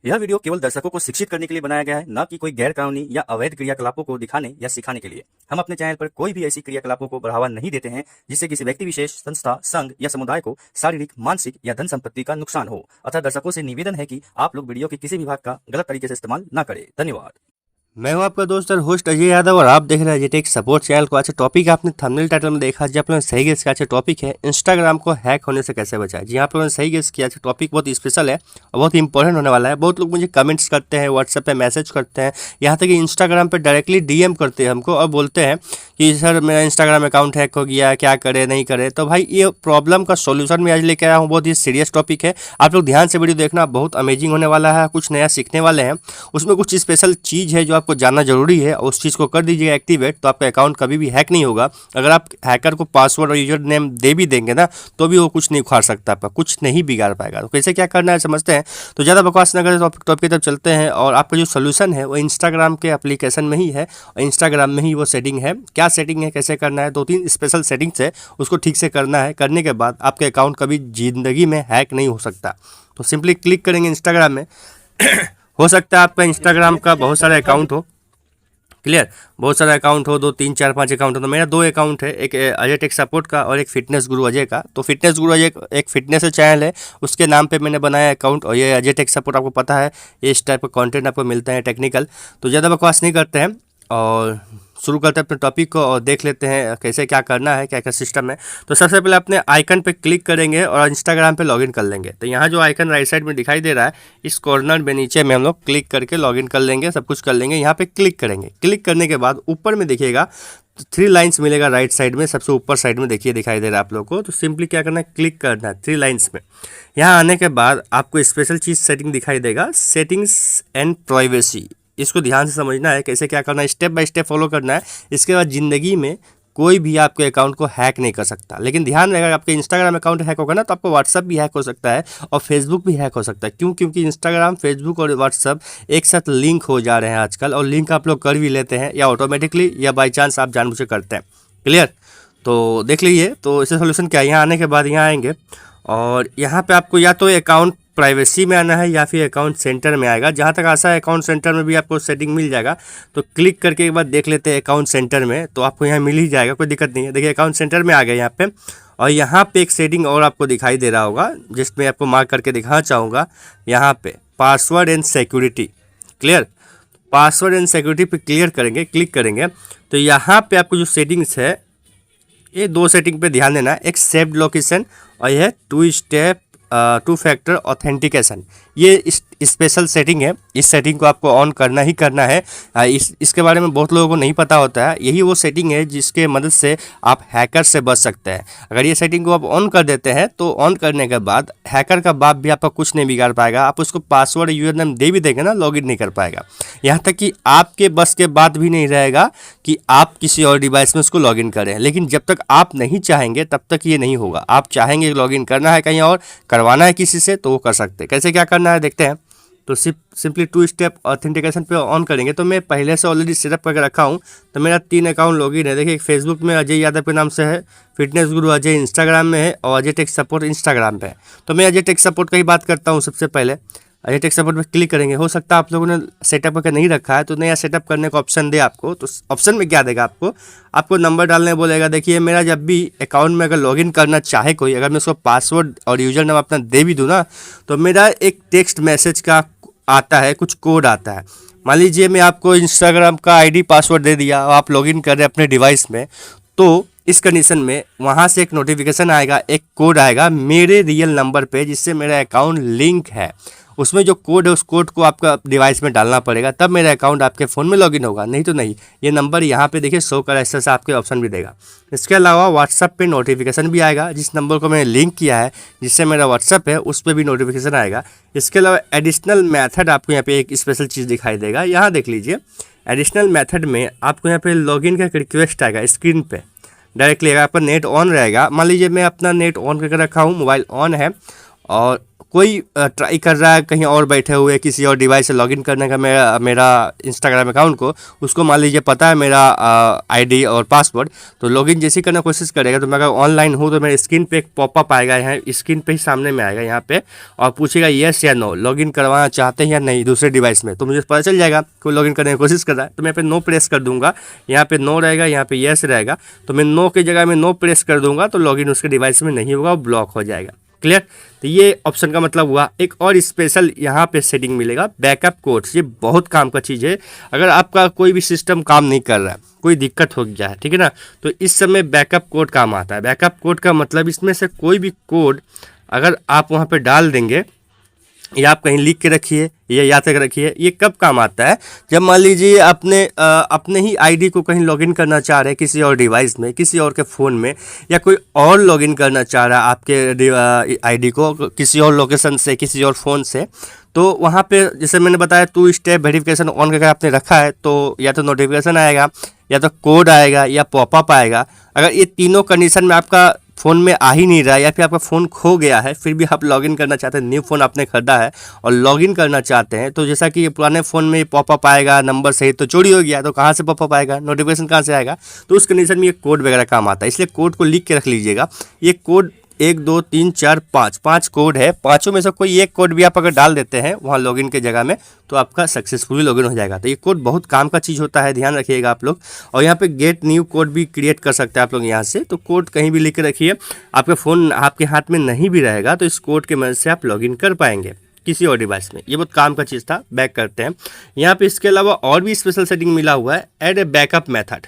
यह वीडियो केवल दर्शकों को शिक्षित करने के लिए बनाया गया है, न कि कोई गैर कानूनी या अवैध क्रियाकलापों को दिखाने या सिखाने के लिए। हम अपने चैनल पर कोई भी ऐसी क्रियाकलापों को बढ़ावा नहीं देते हैं जिससे किसी व्यक्ति विशेष, संस्था, संघ या समुदाय को शारीरिक, मानसिक या धन संपत्ति का नुकसान हो। अतः दर्शकों से निवेदन है कि आप लोग वीडियो के किसी भी भाग का गलत तरीके से इस्तेमाल न करें। धन्यवाद। मैं हूं आपका दोस्त और होस्ट अजय यादव और आप देख रहे हैं जेटेक सपोर्ट चैनल को। अच्छा टॉपिक आपने थंबनेल टाइटल में देखा, जी आप लोगों ने सही गेस किया। अच्छा टॉपिक है इंस्टाग्राम को हैक होने से कैसे बचाएं। जी आप लोगों ने सही गेस किया। अच्छा टॉपिक बहुत स्पेशल है और बहुत इंपॉर्टेंट होने वाला है। बहुत लोग मुझे कमेंट्स करते हैं, व्हाट्सएप पे मैसेज करते हैं, यहाँ तक कि इंस्टाग्राम पर डायरेक्टली डीएम करते हैं हमको और बोलते हैं कि सर मेरा इंस्टाग्राम अकाउंट हैक हो गया, क्या करे नहीं करे। तो भाई ये प्रॉब्लम का सोल्यूशन मैं आज लेके आया हूँ। बहुत ही सीरियस टॉपिक है, आप लोग ध्यान से वीडियो देखना, बहुत अमेजिंग होने वाला है। कुछ नया सीखने वाले हैं, उसमें कुछ स्पेशल चीज़ है जो आपको जानना जरूरी है। उस चीज़ को कर दीजिएगा एक्टिवेट, तो आपका अकाउंट कभी भी हैक नहीं होगा। अगर आप हैकर को पासवर्ड और यूजर नेम दे भी देंगे ना, तो भी वो कुछ नहीं उखाड़ सकता, आपका कुछ नहीं बिगाड़ पाएगा। तो कैसे क्या करना है समझते हैं। तो ज़्यादा बकवास न करें, टॉपिक की तरफ चलते हैं। और आपका जो सोल्यूशन है वो इंस्टाग्राम के एप्लीकेशन में ही है और इंस्टाग्राम में ही वो सेटिंग है। क्या सेटिंग है, कैसे करना है, 2-3 स्पेशल सेटिंग्स है, उसको ठीक से करना है। करने के बाद आपके अकाउंट कभी ज़िंदगी में हैक नहीं हो सकता। तो सिंपली क्लिक करेंगे इंस्टाग्राम में हो सकता है आपका इंस्टाग्राम का बहुत सारे अकाउंट हो, क्लियर, बहुत सारा अकाउंट हो, 2, 3, 4, 5 अकाउंट हो। तो मेरा 2 अकाउंट है, एक अजय टेक सपोर्ट का और एक फिटनेस गुरु अजय का। तो फिटनेस गुरु अजय एक फिटनेस चैनल है, उसके नाम पे मैंने बनाया अकाउंट। और ये अजय टेक सपोर्ट आपको पता है इस टाइप का कंटेंट आपको मिलता है टेक्निकल। तो ज़्यादा बकवास नहीं करते हैं और शुरू करते हैं अपने टॉपिक को और देख लेते हैं कैसे क्या करना है, क्या क्या सिस्टम है। तो सबसे पहले अपने आइकन पे क्लिक करेंगे और इंस्टाग्राम पे लॉगिन कर लेंगे। तो यहाँ जो आइकन राइट साइड में दिखाई दे रहा है, इस कॉर्नर में नीचे में हम लोग क्लिक करके लॉगिन कर लेंगे, सब कुछ कर लेंगे। यहाँ पे क्लिक करेंगे, क्लिक करने के बाद ऊपर में देखिएगा 3 लाइन्स मिलेगा राइट साइड में, सबसे ऊपर साइड में देखिए दिखाई दे रहा है आप लोग को। तो सिंपली क्या करना है, क्लिक करना है 3 लाइन्स में। यहाँ आने के बाद आपको स्पेशल चीज़ सेटिंग दिखाई देगा, सेटिंग्स एंड प्राइवेसी। इसको ध्यान से समझना है कैसे क्या करना है, स्टेप बाय स्टेप फॉलो करना है। इसके बाद ज़िंदगी में कोई भी आपके अकाउंट को हैक नहीं कर सकता। लेकिन ध्यान रहेगा, आपके इंस्टाग्राम अकाउंट हैक होगा ना, तो आपको व्हाट्सअप भी हैक हो सकता है और फेसबुक भी हैक हो सकता है। क्यों? क्योंकि इंस्टाग्राम, फेसबुक और व्हाट्सअप एक साथ लिंक हो जा रहे हैं आजकल, और लिंक आप लोग कर भी लेते हैं, या ऑटोमेटिकली या बाई चांस आप जानबूझ के करते हैं। क्लियर? तो देख लीजिए। तो इसका सोल्यूशन क्या है, यहाँ आने के बाद यहाँ आएंगे और यहाँ पर आपको या तो अकाउंट प्राइवेसी में आना है या फिर अकाउंट सेंटर में आएगा। जहाँ तक आशा है अकाउंट सेंटर में भी आपको सेटिंग मिल जाएगा। तो क्लिक करके एक बार देख लेते हैं अकाउंट सेंटर में, तो आपको यहाँ मिल ही जाएगा, कोई दिक्कत नहीं है। देखिए अकाउंट सेंटर में आ गया यहाँ पे, और यहाँ पे एक सेटिंग और आपको दिखाई दे रहा होगा जिसमें आपको मार्क करके दिखाना चाहूँगा। यहाँ पे password and security, clear, password and security पे क्लियर करेंगे, क्लिक करेंगे। तो यहाँ पे आपको जो सेटिंग्स है, ये 2 सेटिंग पे ध्यान देना है, एक सेव्ड लोकेशन और यह 2 फैक्टर ऑथेंटिकेशन। ये स्पेशल सेटिंग है, इस सेटिंग को आपको ऑन करना ही करना है। इसके बारे में बहुत लोगों को नहीं पता होता है। यही वो सेटिंग है जिसके मदद से आप हैकर से बच सकते हैं। अगर ये सेटिंग को आप ऑन कर देते हैं तो ऑन करने के बाद हैकर का बाप भी आपका कुछ नहीं बिगाड़ पाएगा। आप उसको पासवर्ड यूजर नेम दे भी देंगे ना, लॉगिन नहीं कर पाएगा। यहाँ तक कि आपके बस के बात भी नहीं रहेगा कि आप किसी और डिवाइस में उसको लॉगिन करें। लेकिन जब तक आप नहीं चाहेंगे तब तक ये नहीं होगा। आप चाहेंगे लॉगिन करना है कहीं और, करवाना है किसी से, तो वो कर सकते हैं। कैसे क्या करना है देखते हैं। तो सिंपली 2 स्टेप ऑथेंटिकेशन पे ऑन करेंगे। तो मैं पहले से ऑलरेडी सेटअप करके रखा हूँ। तो मेरा 3 अकाउंट लॉगिन है। देखिए फेसबुक में अजय यादव के नाम से है, फिटनेस गुरु अजय इंस्टाग्राम में है और अजय टेक सपोर्ट इंस्टाग्राम पे है। तो मैं अजय टेक सपोर्ट का ही बात करता हूँ। सबसे पहले अजय टेक सपोर्ट पे क्लिक करेंगे। हो सकता है आप लोगों ने सेटअप करके नहीं रखा है, तो नया सेटअप करने का ऑप्शन दे आपको। तो ऑप्शन में क्या देगा आपको नंबर डालने बोलेगा। देखिए मेरा जब भी अकाउंट में अगर लॉगिन करना चाहे कोई, अगर मैं उसको पासवर्ड और यूजर नेम अपना दे भी दूँ ना, तो मेरा एक टेक्स्ट मैसेज का आता है, कुछ कोड आता है। मान लीजिए मैं आपको इंस्टाग्राम का आईडी पासवर्ड दे दिया और आप लॉगिन कर रहे हैं अपने डिवाइस में, तो इस कंडीशन में वहाँ से एक नोटिफिकेशन आएगा, एक कोड आएगा मेरे रियल नंबर पे जिससे मेरा अकाउंट लिंक है। उसमें जो कोड है उस कोड को आपका डिवाइस में डालना पड़ेगा, तब मेरा अकाउंट आपके फ़ोन में लॉगिन होगा, नहीं तो नहीं। ये नंबर यहाँ पे देखिए शो कर ऐसा से आपके ऑप्शन भी देगा। इसके अलावा व्हाट्सअप पे नोटिफिकेशन भी आएगा, जिस नंबर को मैंने लिंक किया है जिससे मेरा व्हाट्सअप है उस पर भी नोटिफिकेशन आएगा। इसके अलावा एडिशनल मेथड आपको यहाँ पे एक स्पेशल चीज़ दिखाई देगा। यहाँ देख लीजिए, एडिशनल मेथड में आपको यहाँ पे लॉगिन का एक रिक्वेस्ट आएगा स्क्रीन पे डायरेक्टली। अगर आपका नेट ऑन रहेगा, मान लीजिए मैं अपना नेट ऑन करके रखा हूँ, मोबाइल ऑन है और कोई ट्राई कर रहा है कहीं और बैठे हुए किसी और डिवाइस से लॉगिन करने का मेरा इंस्टाग्राम अकाउंट को, उसको मान लीजिए पता है मेरा आईडी और पासवर्ड, तो लॉगिन जैसे ही करने की कोशिश करेगा तो मैं अगर ऑनलाइन हूँ तो मेरे स्क्रीन पे एक पॉपअप आएगा, यहाँ स्क्रीन पे ही सामने में आएगा यहाँ पे, और पूछेगा येस या नो, लॉगिन करवाना चाहते हैं या नहीं दूसरे डिवाइस में। तो मुझे पता चल जाएगा कोई लॉगिन करने की कोशिश कर रहा है, तो मैं यहाँ पे नो प्रेस कर दूंगा, यहाँ पे नो रहेगा, यहाँ पे येस रहेगा, तो मैं नो की जगह में नो प्रेस कर दूंगा तो लॉगिन उसके डिवाइस में नहीं होगा, ब्लॉक हो जाएगा। क्लियर। तो ये ऑप्शन का मतलब हुआ। एक और स्पेशल यहाँ पे सेटिंग मिलेगा, बैकअप कोड्स। ये बहुत काम का चीज़ है। अगर आपका कोई भी सिस्टम काम नहीं कर रहा है, कोई दिक्कत हो गया है, ठीक है ना, तो इस समय बैकअप कोड काम आता है। बैकअप कोड का मतलब इसमें से कोई भी कोड अगर आप वहाँ पे डाल देंगे या आप कहीं लिख के रखिए या याद करके रखिए, ये कब काम आता है, जब मान लीजिए अपने ही आईडी को कहीं लॉगिन करना चाह रहे हैं किसी और डिवाइस में, किसी और के फ़ोन में, या कोई और लॉगिन करना चाह रहा है आपके आईडी को किसी और लोकेशन से, किसी और फ़ोन से, तो वहाँ पे जैसे मैंने बताया 2 स्टेप वेरिफिकेशन ऑन करके आपने रखा है, तो या तो नोटिफिकेशन आएगा, या तो कोड आएगा, या पॉपअप आएगा। अगर ये तीनों कंडीशन में आपका फ़ोन में आ ही नहीं रहा है, या फिर आपका फ़ोन खो गया है, फिर भी आप लॉगिन करना चाहते हैं, न्यू फ़ोन आपने खरीदा है और लॉगिन करना चाहते हैं, तो जैसा कि पुराने फ़ोन में पॉपअप आएगा, नंबर सही तो चोरी हो गया, तो कहाँ से पॉपअप आएगा, नोटिफिकेशन कहाँ से आएगा, तो उस कंडीशन में ये कोड वगैरह काम आता है। इसलिए कोड को लिख के रख लीजिएगा। ये कोड 1 2 3 4 5 कोड है, पाँचों में से कोई एक कोड भी आप अगर डाल देते हैं वहाँ लॉगिन के जगह में, तो आपका सक्सेसफुली लॉगिन हो जाएगा। तो ये कोड बहुत काम का चीज़ होता है, ध्यान रखिएगा आप लोग। और यहाँ पे गेट न्यू कोड भी क्रिएट कर सकते हैं आप लोग यहाँ से, तो कोड कहीं भी लिख के रखिए। आपका फ़ोन आपके हाथ में नहीं भी रहेगा तो इस कोड के मदद से आप लॉगिन कर पाएंगे किसी और डिवाइस में। ये बहुत काम का चीज़ था। बैक करते हैं यहाँ पे। इसके अलावा और भी स्पेशल सेटिंग मिला हुआ है, add a backup method.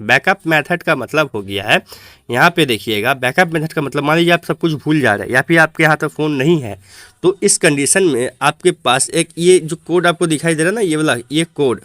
Backup method का मतलब हो गया है, यहाँ पे देखिएगा, बैकअप मेथड का मतलब मान लीजिए आप सब कुछ भूल जा रहे हैं या फिर आपके हाथ में फ़ोन नहीं है, तो इस कंडीशन में आपके पास एक ये जो कोड आपको दिखाई दे रहा है ना, ये वाला ये कोड,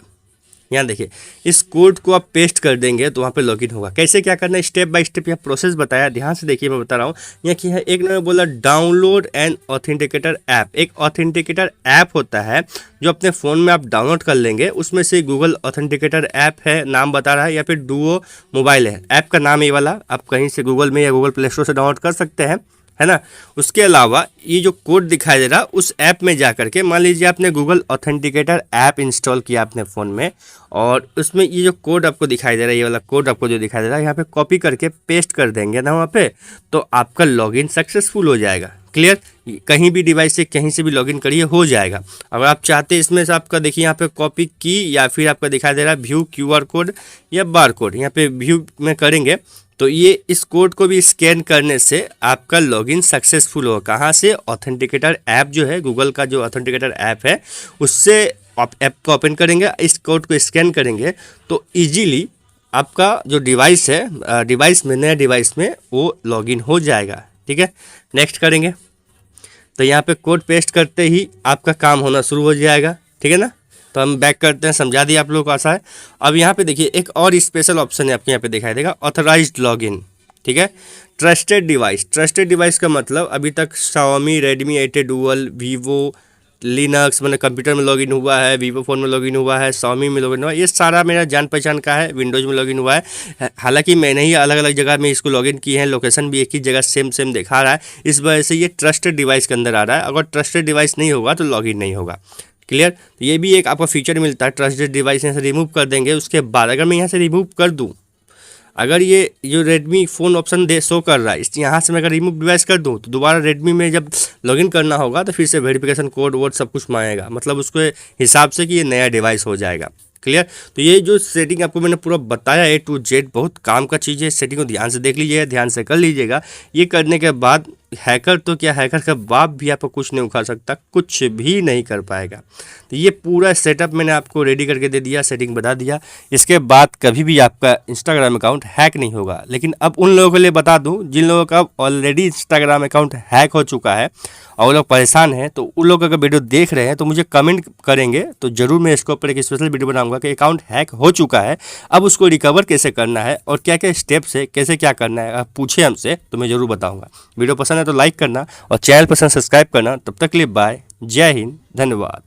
यहाँ देखिए, इस कोड को आप पेस्ट कर देंगे तो वहाँ पे लॉगिन होगा। कैसे क्या करना है, स्टेप बाय स्टेप यहाँ प्रोसेस बताया, ध्यान से देखिए, मैं बता रहा हूँ। यहाँ की है एक ने बोला डाउनलोड एन ऑथेंटिकेटर ऐप। एक ऑथेंटिकेटर ऐप होता है जो अपने फ़ोन में आप डाउनलोड कर लेंगे, उसमें से गूगल ऑथेंटिकेटर ऐप है, नाम बता रहा है, या फिर डुओ मोबाइल है, ऐप का नाम ये वाला। आप कहीं से गूगल में या गूगल प्ले स्टोर से डाउनलोड कर सकते हैं, है ना। उसके अलावा ये जो कोड दिखाई दे रहा, उस ऐप में जा करके मान लीजिए आपने गूगल ऑथेंटिकेटर ऐप इंस्टॉल किया अपने फ़ोन में, और उसमें ये जो कोड आपको दिखाई दे रहा है, ये वाला कोड आपको जो दिखाई दे रहा है, यहाँ पे कॉपी करके पेस्ट कर देंगे ना वहाँ पे, तो आपका लॉगिन सक्सेसफुल हो जाएगा। क्लियर। कहीं भी डिवाइस से कहीं से भी लॉगिन करिए, हो जाएगा। अगर आप चाहते हैं इसमें से आपका देखिए यहाँ पे कॉपी की, या फिर आपका दिखाई दे रहा है व्यू QR कोड या बार कोड, यहाँ पे व्यू में करेंगे तो ये इस कोड को भी स्कैन करने से आपका लॉगिन सक्सेसफुल होगा। कहाँ से, ऑथेंटिकेटर ऐप जो है, गूगल का जो ऑथेंटिकेटर ऐप है, उससे आप ऐप को ओपन करेंगे, इस कोड को स्कैन करेंगे तो इजीली आपका जो डिवाइस है, डिवाइस में, नया डिवाइस में वो लॉगिन हो जाएगा। ठीक है, नेक्स्ट करेंगे तो यहाँ पे कोड पेस्ट करते ही आपका काम होना शुरू हो जाएगा। ठीक है ना। तो हम बैक करते हैं, समझा दिया आप लोगों को, आशा है। अब यहाँ पे देखिए एक और स्पेशल ऑप्शन है आपके यहाँ पे दिखाई देगा, ऑथराइज्ड लॉगिन। ठीक है, ट्रस्टेड डिवाइस। ट्रस्टेड डिवाइस का मतलब अभी तक Xiaomi, Redmi 8A Dual, Vivo, Linux मैंने कंप्यूटर में लॉगिन हुआ है, वीवो फ़ोन में लॉगिन हुआ है, Xiaomi में लॉगिन हुआ है, ये सारा मेरा जान पहचान का है। विंडोज़ में लॉगिन हुआ है, हालांकि मैंने ही अलग अलग जगह में इसको लॉगिन किए हैं, लोकेशन भी एक ही जगह सेम दिखा रहा है, इस वजह से ये ट्रस्टेड डिवाइस के अंदर आ रहा है। अगर ट्रस्टेड डिवाइस नहीं होगा तो लॉगिन नहीं होगा। क्लियर। तो ये भी एक आपका फीचर मिलता है, ट्रस्टेड डिवाइस यहाँ से रिमूव कर देंगे। उसके बाद अगर मैं यहाँ से रिमूव कर दूँ, अगर ये जो रेडमी फ़ोन ऑप्शन शो कर रहा है, इस यहाँ से मैं अगर रिमूव डिवाइस कर दूँ तो दोबारा रेडमी में जब लॉगिन करना होगा तो फिर से वेरिफिकेशन कोड वोड सब कुछ मांगेगा, मतलब उसके हिसाब से कि ये नया डिवाइस हो जाएगा। क्लियर। तो ये जो सेटिंग आपको मैंने पूरा बताया A to Z, बहुत काम का चीज़ है। सेटिंग को ध्यान से देख लीजिएगा, ध्यान से कर लीजिएगा। ये करने के बाद हैकर तो क्या, हैकर का बाप भी आपको कुछ नहीं उखाड़ सकता, कुछ भी नहीं कर पाएगा। तो ये पूरा सेटअप मैंने आपको रेडी करके दे दिया, सेटिंग बता दिया। इसके बाद कभी भी आपका इंस्टाग्राम अकाउंट हैक नहीं होगा। लेकिन अब उन लोगों के लिए बता दूं जिन लोगों का ऑलरेडी इंस्टाग्राम अकाउंट हैक हो चुका है और वो लोग परेशान हैं, तो उन लोग अगर वीडियो देख रहे हैं तो मुझे कमेंट करेंगे तो ज़रूर मैं इसके ऊपर एक स्पेशल वीडियो बनाऊंगा कि अकाउंट हैक हो चुका है, अब उसको रिकवर कैसे करना है और क्या क्या स्टेप्स है, कैसे क्या करना है। आप पूछे हमसे तो मैं ज़रूर बताऊँगा। वीडियो पसंद है तो लाइक करना और चैनल पसंद सब्सक्राइब करना। तब तक के लिए बाय, जय हिंद, धन्यवाद।